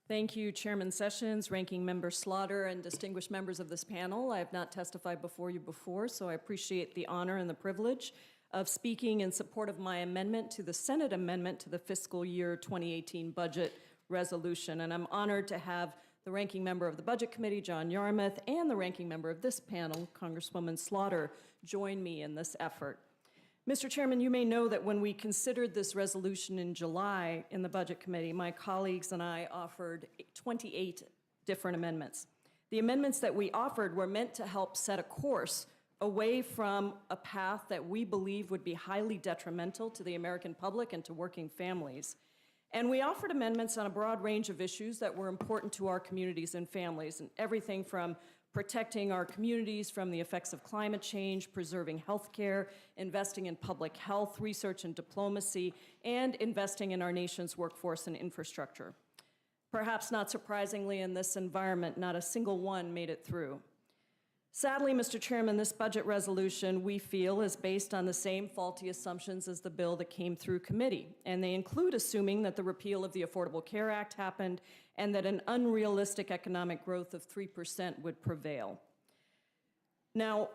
Thank you, Chairman Sessions, Ranking Member Slaughter, and distinguished members of this panel. I have not testified before you before, so I appreciate the honor and the privilege of speaking in support of my amendment to the Senate amendment to the fiscal year 2018 budget resolution. And I'm honored to have the ranking member of the Budget Committee, John Yarmuth, and the ranking member of this panel, Congresswoman Slaughter, join me in this effort. Mr. Chairman, you may know that when we considered this resolution in July in the Budget Committee, my colleagues and I offered 28 different amendments. The amendments that we offered were meant to help set a course away from a path that we believe would be highly detrimental to the American public and to working families. And we offered amendments on a broad range of issues that were important to our communities and families, and everything from protecting our communities from the effects of climate change, preserving health care, investing in public health, research and diplomacy, and investing in our nation's workforce and infrastructure. Perhaps not surprisingly in this environment, not a single one made it through. Sadly, Mr. Chairman, this budget resolution, we feel, is based on the same faulty assumptions as the bill that came through committee. And they include assuming that the repeal of the Affordable Care Act happened and that an unrealistic economic growth of 3% would prevail. Now,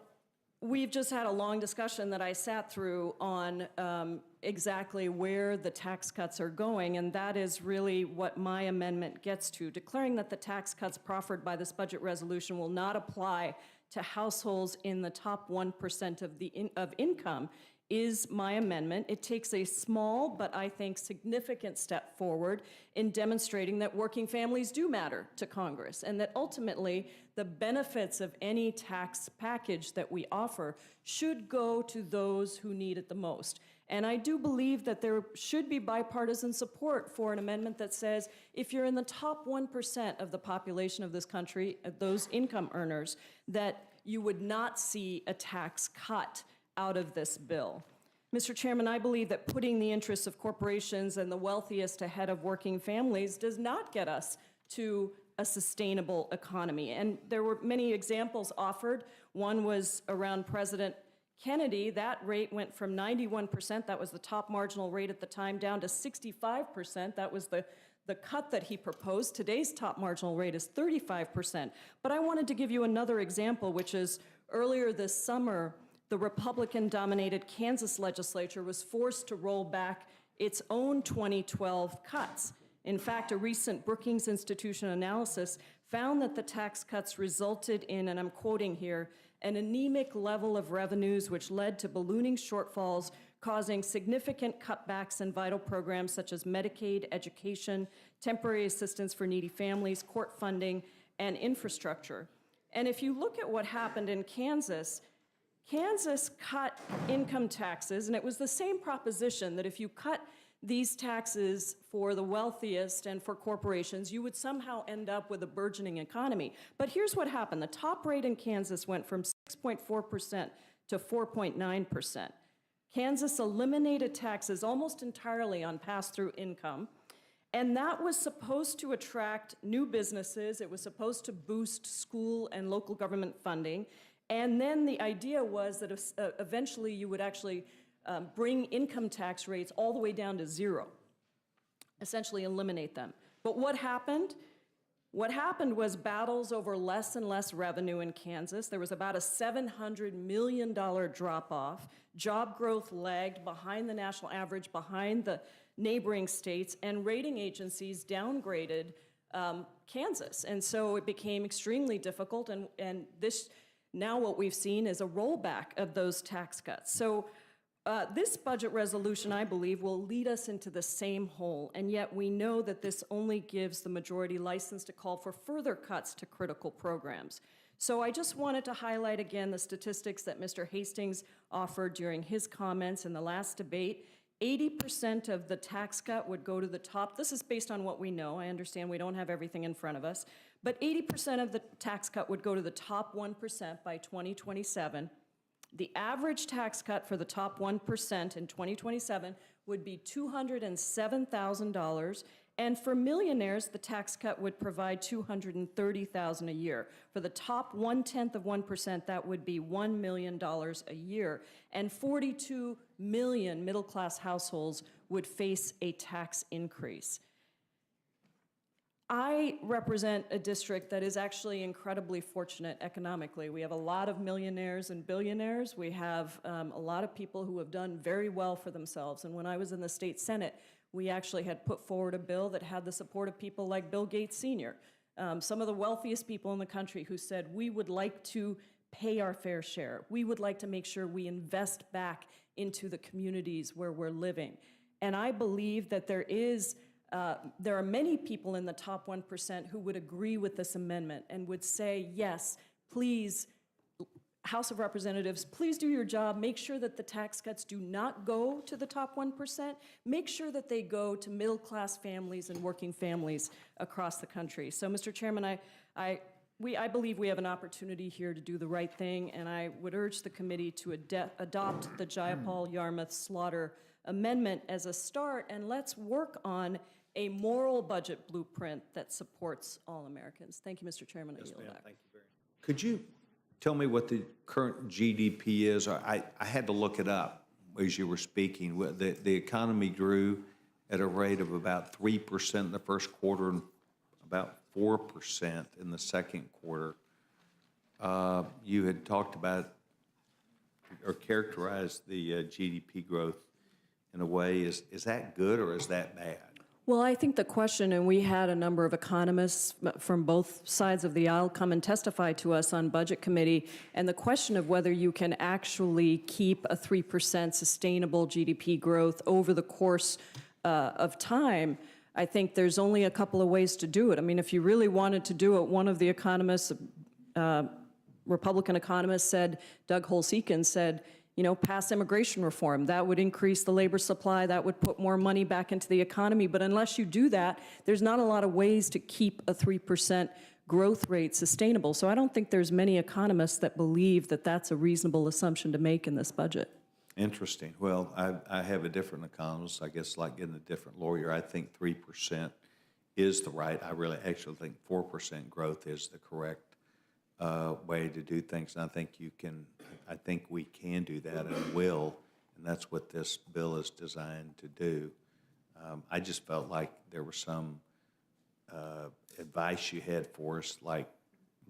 we've just had a long discussion that I sat through on exactly where the tax cuts are going, and that is really what my amendment gets to, declaring that the tax cuts proffered by this budget resolution will not apply to households in the top 1% of income is my amendment. It takes a small but I think significant step forward in demonstrating that working families do matter to Congress and that ultimately the benefits of any tax package that we offer should go to those who need it the most. And I do believe that there should be bipartisan support for an amendment that says if you're in the top 1% of the population of this country, those income earners, that you would not see a tax cut out of this bill. Mr. Chairman, I believe that putting the interests of corporations and the wealthiest ahead of working families does not get us to a sustainable economy. And there were many examples offered. One was around President Kennedy. That rate went from 91%, that was the top marginal rate at the time, down to 65%. That was the cut that he proposed. Today's top marginal rate is 35%. But I wanted to give you another example, which is earlier this summer, the Republican-dominated Kansas legislature was forced to roll back its own 2012 cuts. In fact, a recent Brookings Institution analysis found that the tax cuts resulted in, and I'm quoting here, an anemic level of revenues which led to ballooning shortfalls, causing significant cutbacks in vital programs such as Medicaid, education, temporary assistance for needy families, court funding, and infrastructure. And if you look at what happened in Kansas, Kansas cut income taxes, and it was the same proposition that if you cut these taxes for the wealthiest and for corporations, you would somehow end up with a burgeoning economy. But here's what happened. The top rate in Kansas went from 6.4% to 4.9%. Kansas eliminated taxes almost entirely on pass-through income, and that was supposed to attract new businesses. It was supposed to boost school and local government funding. And then the idea was that eventually you would actually bring income tax rates all the way down to zero, essentially eliminate them. But what happened? What happened was battles over less and less revenue in Kansas. There was about a $700 million drop-off. Job growth lagged behind the national average, behind the neighboring states, and rating agencies downgraded Kansas. And so it became extremely difficult, and this now what we've seen is a rollback of those tax cuts. So this budget resolution, I believe, will lead us into the same hole, and yet we know that this only gives the majority license to call for further cuts to critical programs. So I just wanted to highlight again the statistics that Mr. Hastings offered during his comments in the last debate. 80% of the tax cut would go to the top. This is based on what we know. I understand we don't have everything in front of us. But 80% of the tax cut would go to the top 1% by 2027. The average tax cut for the top 1% in 2027 would be $207,000. And for millionaires, the tax cut would provide $230,000 a year. For the top 1/10 of 1%, that would be $1 million a year. And 42 million middle-class households would face a tax increase. I represent a district that is actually incredibly fortunate economically. We have a lot of millionaires and billionaires. We have a lot of people who have done very well for themselves. And when I was in the state Senate, we actually had put forward a bill that had the support of people like Bill Gates Sr., some of the wealthiest people in the country who said, we would like to pay our fair share. We would like to make sure we invest back into the communities where we're living. And I believe that there are many people in the top 1% who would agree with this amendment and would say, yes, please, House of Representatives, please do your job. Make sure that the tax cuts do not go to the top 1%. Make sure that they go to middle-class families and working families across the country. So, Mr. Chairman, I believe we have an opportunity here to do the right thing, and I would urge the committee to adopt the Jayapal Yarmouth Slaughter Amendment as a start, and let's work on a moral budget blueprint that supports all Americans. Thank you, Mr. Chairman. Yes, I yield back. thank you very much. Could you tell me what the current GDP is? I had to look it up as you were speaking. The economy grew at a rate of about 3% in the first quarter and about 4% in the second quarter. You had talked about or characterized the GDP growth in a way. Is that good or is that bad? Well, I think the question, and we had a number of economists from both sides of the aisle come and testify to us on Budget Committee, and the question of whether you can actually keep a 3% sustainable GDP growth over the course of time, I think there's only a couple of ways to do it. I mean, if you really wanted to do it, one of the economists, Republican economists said, Doug Holsekin said, you know, pass immigration reform. That would increase the labor supply. That would put more money back into the economy. But unless you do that, there's not a lot of ways to keep a 3% growth rate sustainable. So I don't think there's many economists that believe that that's a reasonable assumption to make in this budget. Interesting. Well, I have a different economist. I guess like getting a different lawyer. I think 3% is the right. I really actually think 4% growth is the correct way to do things. And I think you can. I think we can do that and will, and that's what this bill is designed to do. I just felt like there was some advice you had for us, like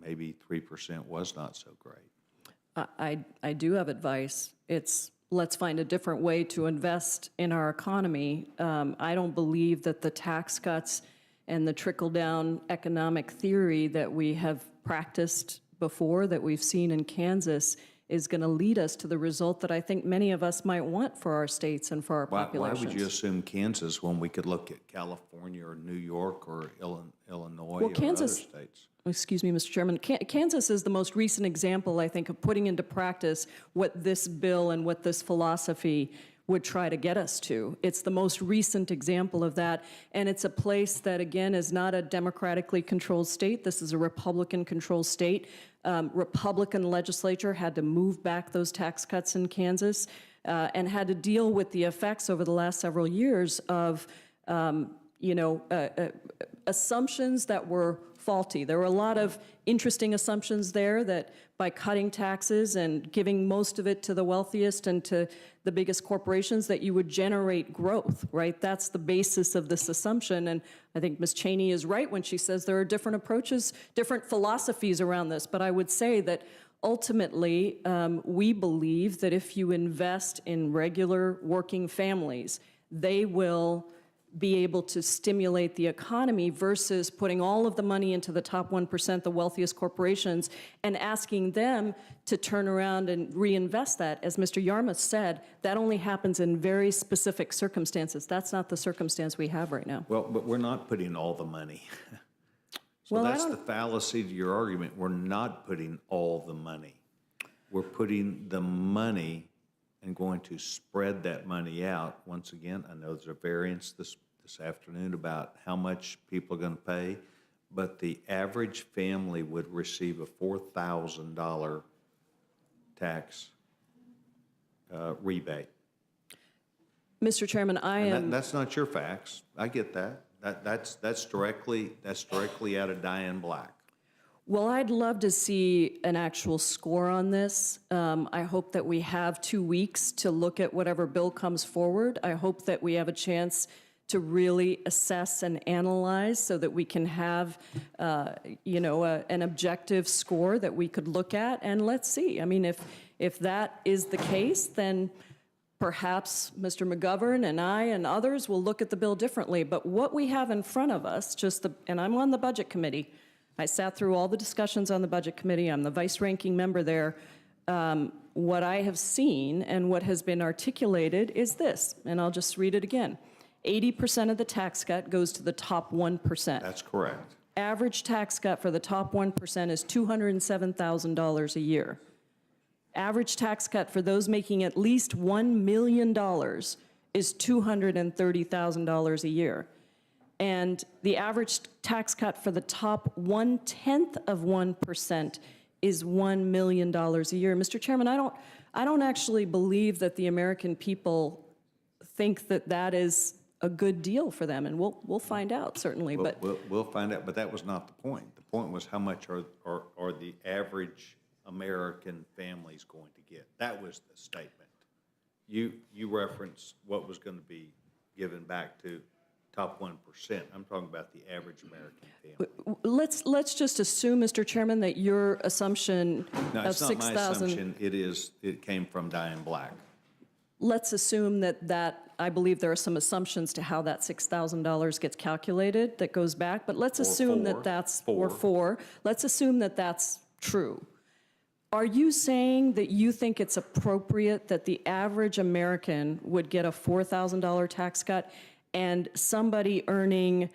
maybe 3% was not so great. I do have advice. It's let's find a different way to invest in our economy. I don't believe that the tax cuts and the trickle-down economic theory that we have practiced before, that we've seen in Kansas, is going to lead us to the result that I think many of us might want for our states and for our populations. Why would you assume Kansas when we could look at California or New York or Illinois or other states? Excuse me, Mr. Chairman. Kansas is the most recent example, I think, of putting into practice what this bill and what this philosophy would try to get us to. It's the most recent example of that, and it's a place that, again, is not a democratically controlled state. This is a Republican-controlled state. Republican legislature had to move back those tax cuts in Kansas and had to deal with the effects over the last several years of, assumptions that were faulty. There were a lot of interesting assumptions there that by cutting taxes and giving most of it to the wealthiest and to the biggest corporations that you would generate growth, right? That's the basis of this assumption. And I think Ms. Cheney is right when she says there are different approaches, different philosophies around this. But I would say that ultimately, we believe that if you invest in regular working families, they will be able to stimulate the economy versus putting all of the money into the top 1%, the wealthiest corporations, and asking them to turn around and reinvest that. As Mr. Yarmouth said, that only happens in very specific circumstances. That's not the circumstance we have right now. Well, but we're not putting all the money. So well, that's the fallacy to your argument. We're not putting all the money. We're putting the money and going to spread that money out. Once again, I know there's a variance this afternoon about how much people are going to pay, but the average family would receive a $4,000 tax rebate. Mr. Chairman, that's not your facts. I get that. That's directly out of Diane Black. Well, I'd love to see an actual score on this. I hope that we have 2 weeks to look at whatever bill comes forward. I hope that we have a chance to really assess and analyze so that we can have, an objective score that we could look at, and let's see. I mean, if that is the case, then perhaps Mr. McGovern and I and others will look at the bill differently. But what we have in front of us, and I'm on the Budget Committee. I sat through all the discussions on the Budget Committee. I'm the vice-ranking member there. What I have seen and what has been articulated is this, and I'll just read it again. 80% of the tax cut goes to the top 1%. That's correct. Average tax cut for the top 1% is $207,000 a year. Average tax cut for those making at least $1 million is $230,000 a year. And the average tax cut for the top 1/10 of 1% is $1 million a year. Mr. Chairman, I don't actually believe that the American people think that that is a good deal for them, and we'll find out, certainly. We'll find out, but that was not the point. The point was how much are the average American families going to get? That was the statement. You referenced what was going to be given back to top 1%. I'm talking about the average American family. Let's just assume, Mr. Chairman, that your assumption No, of it's not my 6,000. assumption. It came from Diane Black. Let's assume that I believe there are some assumptions to how that $6,000 gets calculated that goes back, but let's assume that that's, or four, let's assume that that's true. Are you saying that you think it's appropriate that the average American would get a $4,000 tax cut and somebody earning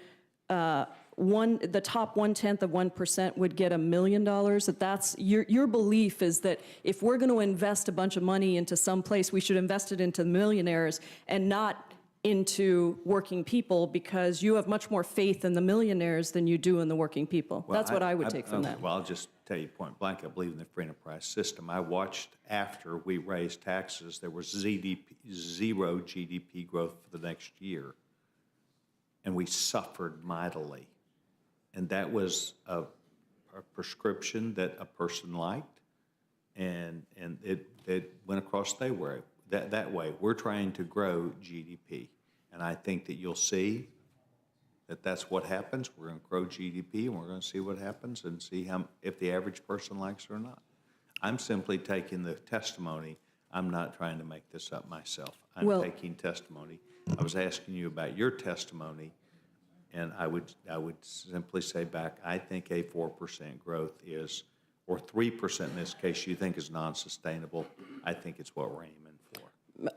the top 1/10 of 1% would get $1 million? That's your belief is that if we're going to invest a bunch of money into some place, we should invest it into millionaires and not into working people, because you have much more faith in the millionaires than you do in the working people. Well, that's what I would take from that. Well, I'll just tell you point blank, I believe in the free enterprise system. I watched after we raised taxes, there was zero GDP growth for the next year, and we suffered mightily. And that was a prescription that a person liked, and it went across that way. We're trying to grow GDP, and I think that you'll see that that's what happens. We're going to grow GDP, and we're going to see what happens and see if the average person likes it or not. I'm simply taking the testimony. I'm not trying to make this up myself. I'm taking testimony. I was asking you about your testimony, and I would simply say back, I think a 4% growth is, or 3% in this case, you think is non-sustainable. I think it's what we're aiming for.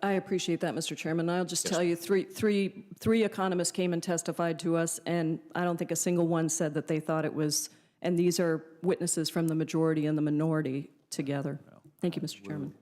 I appreciate that, Mr. Chairman. I'll just tell you, three economists came and testified to us, and I don't think a single one said that they thought it was, and these are witnesses from the majority and the minority together. Thank you, Mr. Chairman.